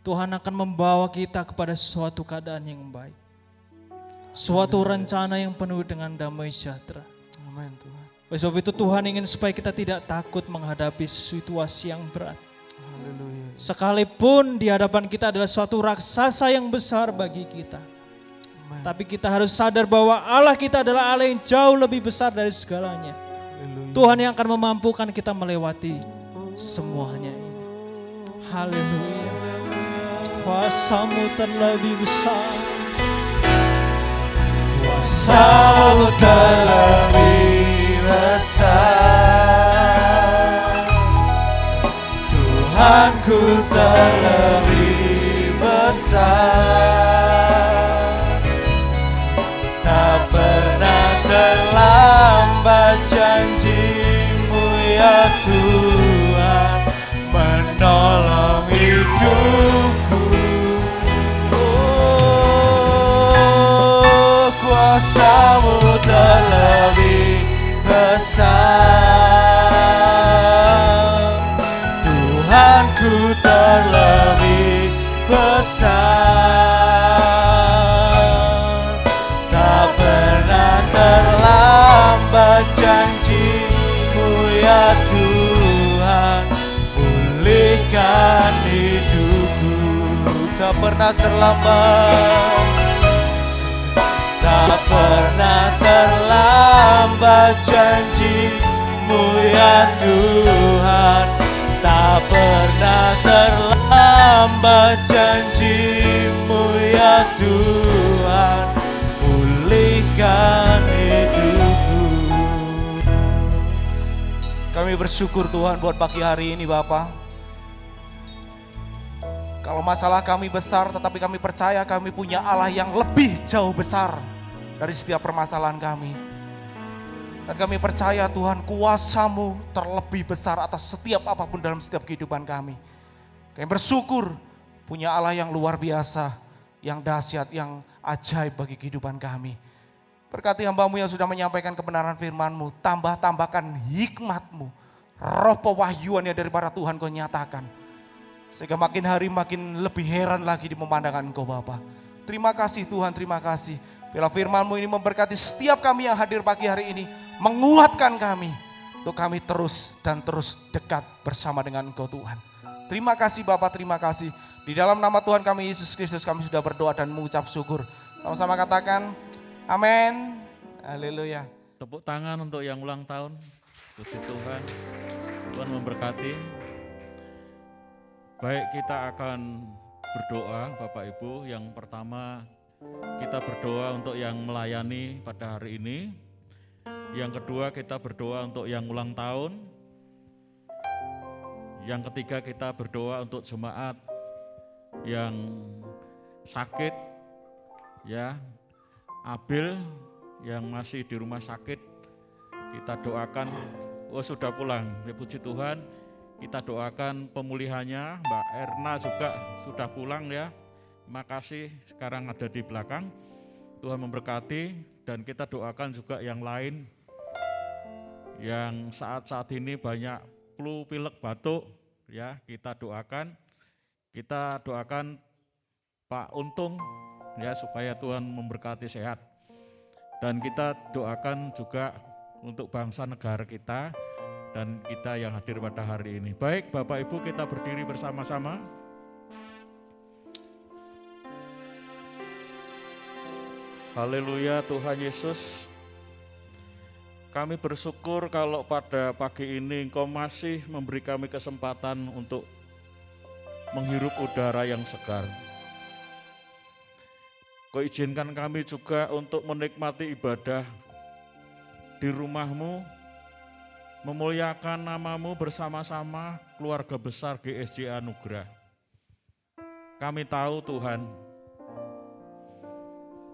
Tuhan akan membawa kita kepada suatu keadaan yang baik. Suatu rencana yang penuh dengan damai sejahtera. Amin Tuhan. Oleh sebab itu Tuhan ingin supaya kita tidak takut menghadapi situasi yang berat. Haleluya. Sekalipun di hadapan kita adalah suatu raksasa yang besar bagi kita. Amin. Tapi kita harus sadar bahwa Allah kita adalah Allah yang jauh lebih besar dari segalanya. Haleluya. Tuhan yang akan memampukan kita melewati semuanya ini. Haleluya. Kuasa-Mu terlebih besar. Kuasa-Mu terlebih besar, Tuhanku terlebih besar. Tak pernah terlambat janji-Mu ya Tuhan, menolong hidupku. Oh, kuasa-Mu terlebih besar, Tuhanku terlebih besar. Tak pernah terlambat janji-Mu ya Tuhan, pulihkan hidupku. Tak pernah terlambat, tak pernah terlambat janji-Mu ya Tuhan, tak pernah terlambat janji-Mu ya Tuhan, pulihkan hidupku. Kami bersyukur Tuhan buat pagi hari ini Bapa. Kalau masalah kami besar, tetapi kami percaya kami punya Allah yang lebih jauh besar dari setiap permasalahan kami. Dan kami percaya Tuhan, kuasa-Mu terlebih besar atas setiap apapun dalam setiap kehidupan kami. Kami bersyukur punya Allah yang luar biasa, yang dahsyat, yang ajaib bagi kehidupan kami. Berkati hamba-Mu yang sudah menyampaikan kebenaran firman-Mu, tambahkan hikmat-Mu, roh pewahyuan yang daripada Tuhan Kau nyatakan. Sehingga makin hari makin lebih heran lagi di pemandangan Engkau Bapa. Terima kasih Tuhan, terima kasih. Bila firman-Mu ini memberkati setiap kami yang hadir pagi hari ini, menguatkan kami untuk kami terus dan terus dekat bersama dengan Engkau Tuhan. Terima kasih Bapa, terima kasih. Di dalam nama Tuhan kami Yesus Kristus kami sudah berdoa dan mengucap syukur. Sama-sama katakan amin. Haleluya. Tepuk tangan untuk yang ulang tahun. Puji Tuhan. Tuhan memberkati. Baik, kita akan berdoa Bapak Ibu. Yang pertama kita berdoa untuk yang melayani pada hari ini. Yang kedua kita berdoa untuk yang ulang tahun. Yang ketiga kita berdoa untuk jemaat yang sakit, ya, Abil yang masih di rumah sakit, kita doakan, sudah pulang, ya puji Tuhan, kita doakan pemulihannya. Mbak Erna juga sudah pulang ya, terima kasih, sekarang ada di belakang. Tuhan memberkati, dan kita doakan juga yang lain yang saat-saat ini banyak flu, pilek, batuk, ya kita doakan Pak Untung ya supaya Tuhan memberkati sehat. Dan kita doakan juga untuk bangsa negara kita dan kita yang hadir pada hari ini. Baik Bapak Ibu, kita berdiri bersama-sama. Haleluya Tuhan Yesus. Kami bersyukur kalau pada pagi ini Engkau masih memberi kami kesempatan untuk menghirup udara yang segar. Kau izinkan kami juga untuk menikmati ibadah di rumah-Mu, memuliakan nama-Mu bersama-sama keluarga besar GSJ Anugerah. Kami tahu Tuhan,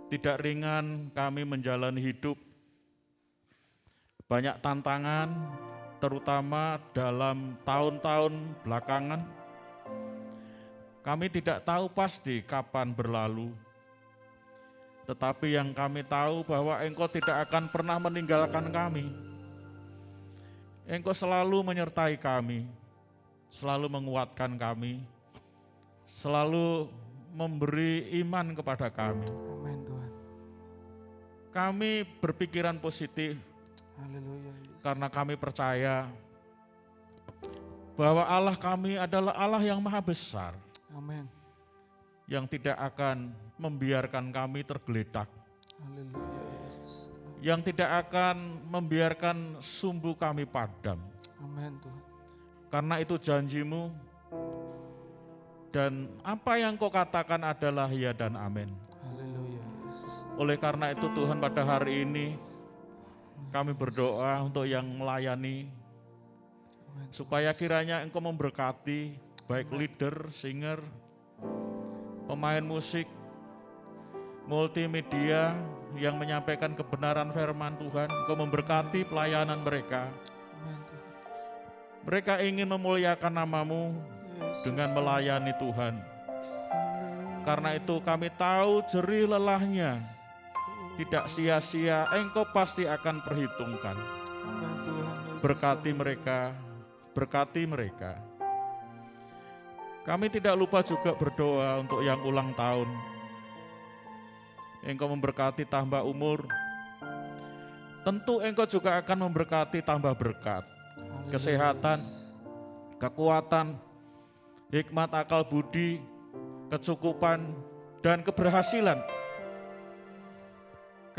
tidak ringan kami menjalani hidup, banyak tantangan, terutama dalam tahun-tahun belakangan. Kami tidak tahu pasti kapan berlalu, tetapi yang kami tahu bahwa Engkau tidak akan pernah meninggalkan kami. Engkau selalu menyertai kami, selalu menguatkan kami, selalu memberi iman kepada kami. Amin Tuhan. Kami berpikiran positif. Haleluya Yesus. Karena kami percaya bahwa Allah kami adalah Allah yang maha besar. Amin. Yang tidak akan membiarkan kami tergeletak. Haleluya Yesus. Yang tidak akan membiarkan sumbu kami padam. Amin Tuhan. Karena itu janji-Mu, dan apa yang Kau katakan adalah ya dan amin. Haleluya Yesus. Oleh karena itu Tuhan, pada hari ini kami berdoa untuk yang melayani, supaya kiranya Engkau memberkati baik leader, singer, pemain musik, multimedia yang menyampaikan kebenaran firman Tuhan. Engkau memberkati pelayanan mereka. Mereka ingin memuliakan nama-Mu dengan melayani Tuhan. Karena itu kami tahu jerih lelahnya tidak sia-sia, Engkau pasti akan perhitungkan. Berkati mereka, berkati mereka. Kami tidak lupa juga berdoa untuk yang ulang tahun. Engkau memberkati tambah umur. Tentu Engkau juga akan memberkati tambah berkat, kesehatan, kekuatan, hikmat akal budi, kecukupan, dan keberhasilan.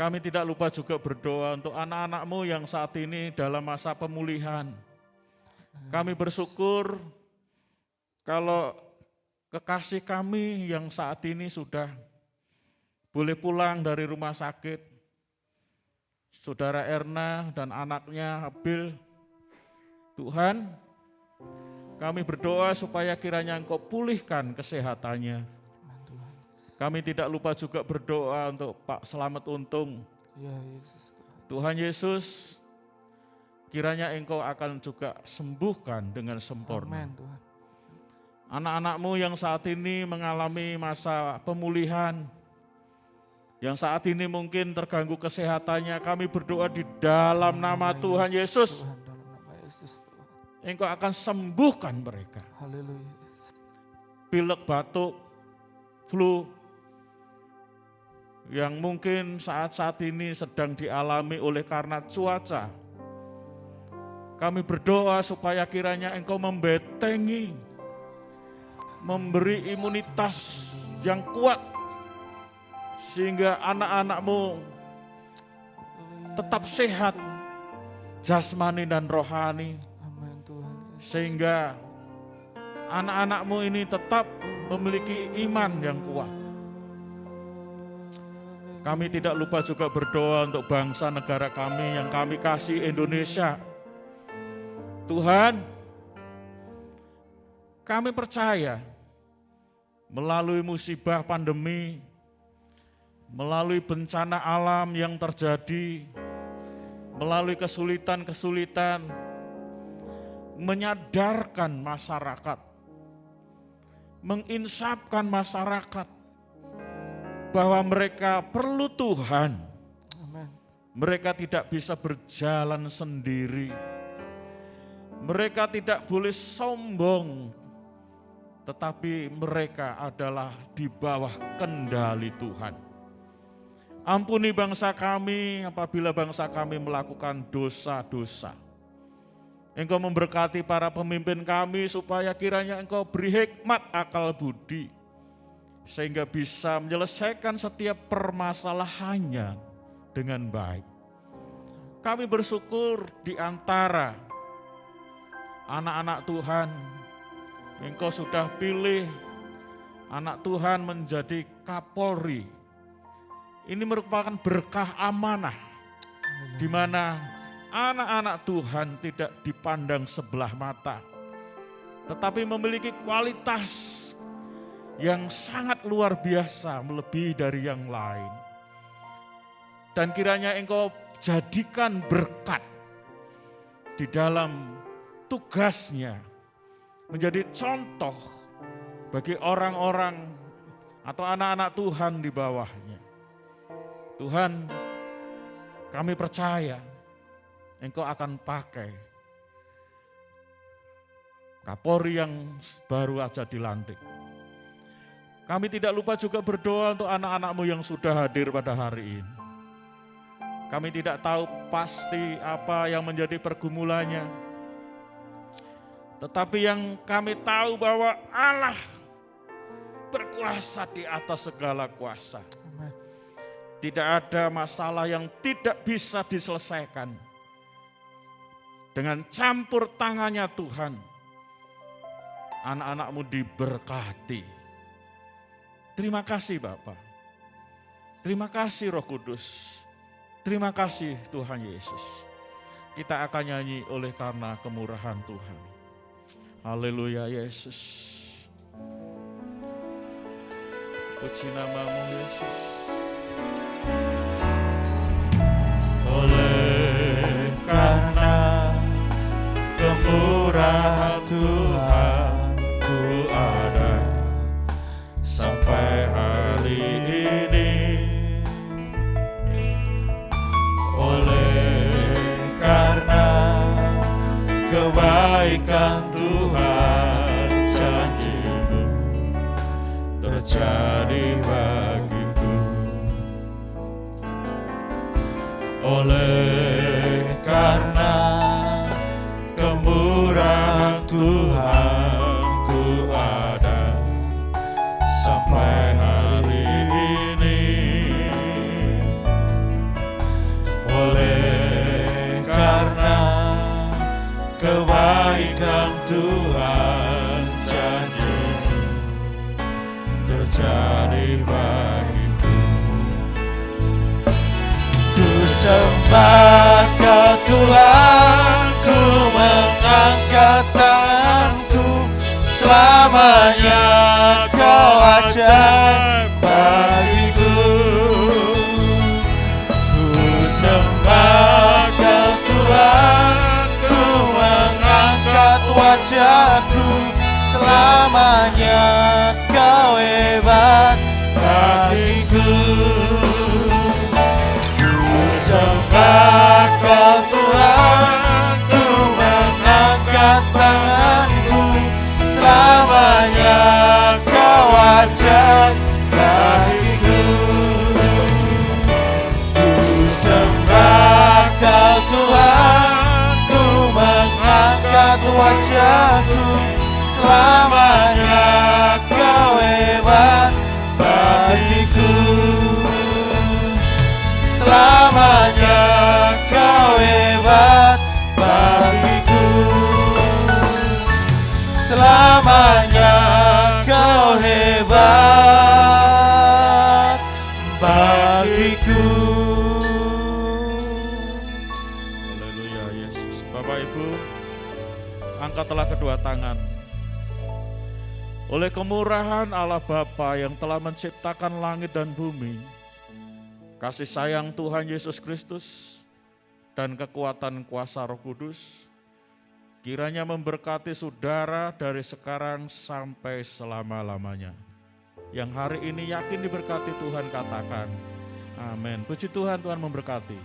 Kami tidak lupa juga berdoa untuk anak-anak-Mu yang saat ini dalam masa pemulihan. Kami bersyukur kalau kekasih kami yang saat ini sudah boleh pulang dari rumah sakit, Saudara Erna dan anaknya Habil. Tuhan, kami berdoa supaya kiranya Engkau pulihkan kesehatannya. Kami tidak lupa juga berdoa untuk Pak Selamat Untung. Tuhan Yesus, kiranya Engkau akan juga sembuhkan dengan sempurna. Anak-anak-Mu yang saat ini mengalami masa pemulihan, yang saat ini mungkin terganggu kesehatannya, kami berdoa di dalam nama Tuhan Yesus, Engkau akan sembuhkan mereka. Pilek, batuk, flu, yang mungkin saat-saat ini sedang dialami oleh karena cuaca. Kami berdoa supaya kiranya Engkau membentengi, memberi imunitas yang kuat, sehingga anak-anak-Mu tetap sehat, jasmani dan rohani, sehingga anak-anak-Mu ini tetap memiliki iman yang kuat. Kami tidak lupa juga berdoa untuk bangsa negara kami yang kami kasih, Indonesia. Tuhan, kami percaya melalui musibah pandemi, melalui bencana alam yang terjadi, melalui kesulitan-kesulitan, menyadarkan masyarakat, menginsapkan masyarakat bahwa mereka perlu Tuhan. Mereka tidak bisa berjalan sendiri. Mereka tidak boleh sombong, tetapi mereka adalah di bawah kendali Tuhan. Ampuni bangsa kami apabila bangsa kami melakukan dosa-dosa. Engkau memberkati para pemimpin kami supaya kiranya Engkau beri hikmat akal budi, sehingga bisa menyelesaikan setiap permasalahannya dengan baik. Kami bersyukur di antara anak-anak Tuhan, Engkau sudah pilih anak Tuhan menjadi Kapolri. Ini merupakan berkah amanah, di mana anak-anak Tuhan tidak dipandang sebelah mata, tetapi memiliki kualitas yang sangat luar biasa, melebihi dari yang lain. Dan kiranya Engkau jadikan berkat di dalam tugasnya, menjadi contoh bagi orang-orang atau anak-anak Tuhan di bawahnya. Tuhan, kami percaya Engkau akan pakai Kapolri yang baru aja dilantik. Kami tidak lupa juga berdoa untuk anak-anak-Mu yang sudah hadir pada hari ini. Kami tidak tahu pasti apa yang menjadi pergumulannya. Tetapi yang kami tahu bahwa Allah berkuasa di atas segala kuasa. Tidak ada masalah yang tidak bisa diselesaikan. Dengan campur tangannya Tuhan, anak-anak-Mu diberkati. Terima kasih Bapak. Terima kasih Roh Kudus. Terima kasih Tuhan Yesus. Kita akan nyanyi oleh karena kemurahan Tuhan. Haleluya Yesus. Puji namamu Yesus. Oleh karena kemurahan Tuhan ku ada sampai hari ini. Oleh karena kebaikan Tuhan, janji-Mu terjadi bagiku. Oleh karena kemurahan Tuhan ku ada sampai hari ini. Oleh karena kebaikan Tuhan, janji-Mu terjadi bagiku. Ku sembah Kau Tuhan, ku mengangkat tanganku, selamanya Kau ajaib bagiku. Ku sembah Kau Tuhan, ku mengangkat wajahku, selamanya Kau hebat bagiku. Sembah Kau Tuhan, ku mengangkat tanganku, selamanya Kau ajaib bagiku. Ku sembah Kau Tuhan, ku mengangkat wajahku, selamanya Kau hebat bagiku. Selamanya Kau hebat bagiku. Selamanya Kau hebat bagiku. Haleluya Yesus. Bapak Ibu, angkatlah kedua tangan. Oleh kemurahan Allah Bapa yang telah menciptakan langit dan bumi, kasih sayang Tuhan Yesus Kristus dan kekuatan kuasa Roh Kudus kiranya memberkati saudara dari sekarang sampai selama-lamanya. Yang hari ini yakin diberkati Tuhan, katakan amin. Puji Tuhan, Tuhan memberkati.